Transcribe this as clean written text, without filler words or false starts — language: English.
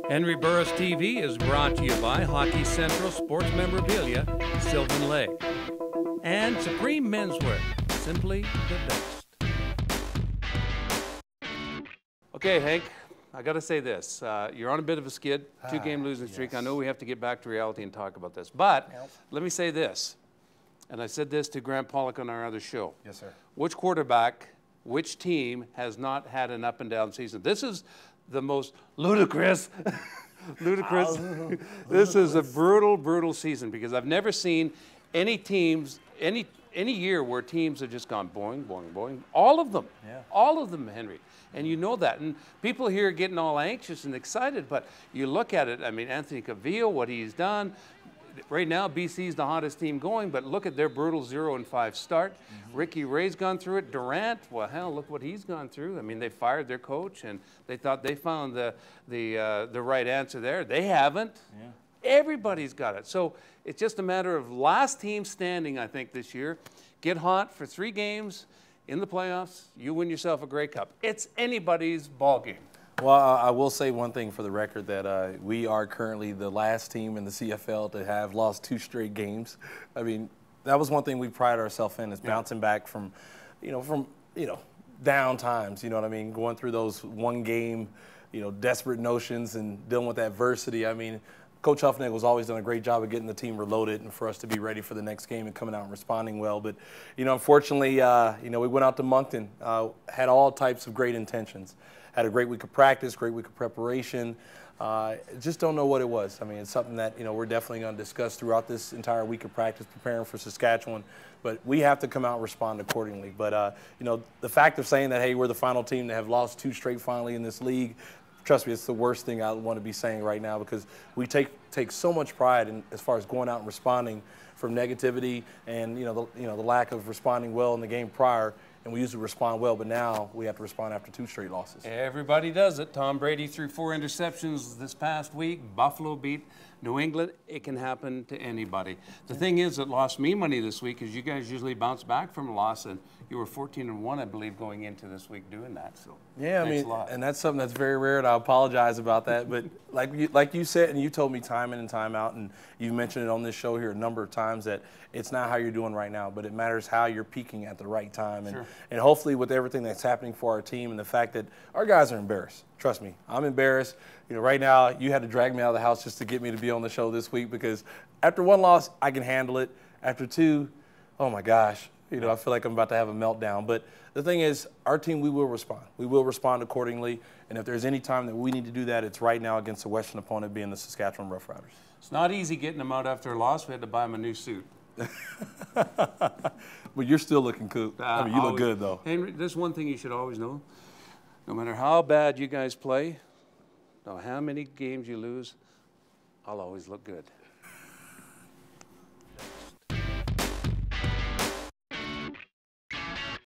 Henry Burris TV is brought to you by Hockey Central Sports Memorabilia, Sylvan Lake, and Supreme Menswear, simply the best. Okay, Hank, I got to say this. You're on a bit of a skid, two-game losing streak. I know we have to get back to reality and talk about this, but let me say this, and I said this to Grant Pollock on our other show. Yes, sir. Which quarterback, which team has not had an up-and-down season? This is the most ludicrous, this is a brutal, brutal season because I've never seen any teams, any year where teams have just gone boing, boing, boing. All of them, all of them, Henry. And you know that. And people here are getting all anxious and excited, but you look at it, I mean, Anthony Cavillo, what he's done. Right now, BC's the hottest team going, but look at their brutal 0-5 start. Ricky Ray's gone through it. Durant, well, hell, look what he's gone through. I mean, they fired their coach, and they thought they found the right answer there. They haven't. Everybody's got it. So it's just a matter of last team standing, I think, this year. Get hot for 3 games in the playoffs. You win yourself a Grey Cup. It's anybody's ball game. Well, I will say one thing for the record that we are currently the last team in the CFL to have lost 2 straight games. I mean, that was one thing we pride ourselves in is bouncing back from down times. You know what I mean? Going through those one-game, desperate notions and dealing with adversity. I mean, Coach Huffnagel has always done a great job of getting the team reloaded and for us to be ready for the next game and coming out and responding well. But, unfortunately, we went out to Moncton, had all types of great intentions. Had a great week of practice, great week of preparation. Just don't know what it was. I mean, it's something that, we're definitely going to discuss throughout this entire week of practice preparing for Saskatchewan. But we have to come out and respond accordingly. But, the fact of saying that, hey, we're the final team to have lost 2 straight finally in this league, trust me, it's the worst thing I want to be saying right now because we take so much pride in as far as going out and responding from negativity and, the lack of responding well in the game prior. And we usually respond well, but now we have to respond after 2 straight losses. Everybody does it. Tom Brady threw 4 interceptions this past week. Buffalo beat New England. It can happen to anybody. The thing is that lost me money this week is you guys usually bounce back from a loss, and you were 14-1, I believe, going into this week doing that. So yeah, I mean, and that's something that's very rare, and I apologize about that. But like you said, and you told me time in and time out, and you've mentioned it on this show here a number of times that it's not how you're doing right now, but it matters how you're peaking at the right time. And hopefully with everything that's happening for our team and the fact that our guys are embarrassed. Trust me, I'm embarrassed. Right now you had to drag me out of the house just to get me to be on the show this week because after 1 loss, I can handle it. After 2, oh my gosh, I feel like I'm about to have a meltdown. But the thing is, our team, we will respond. We will respond accordingly. And if there's any time that we need to do that, it's right now against a Western opponent being the Saskatchewan Roughriders. It's not easy getting them out after a loss. We had to buy them a new suit. But you're still looking cool. I mean, you look good, though. Henry, there's one thing you should always know. No matter how bad you guys play, no matter how many games you lose, I'll always look good.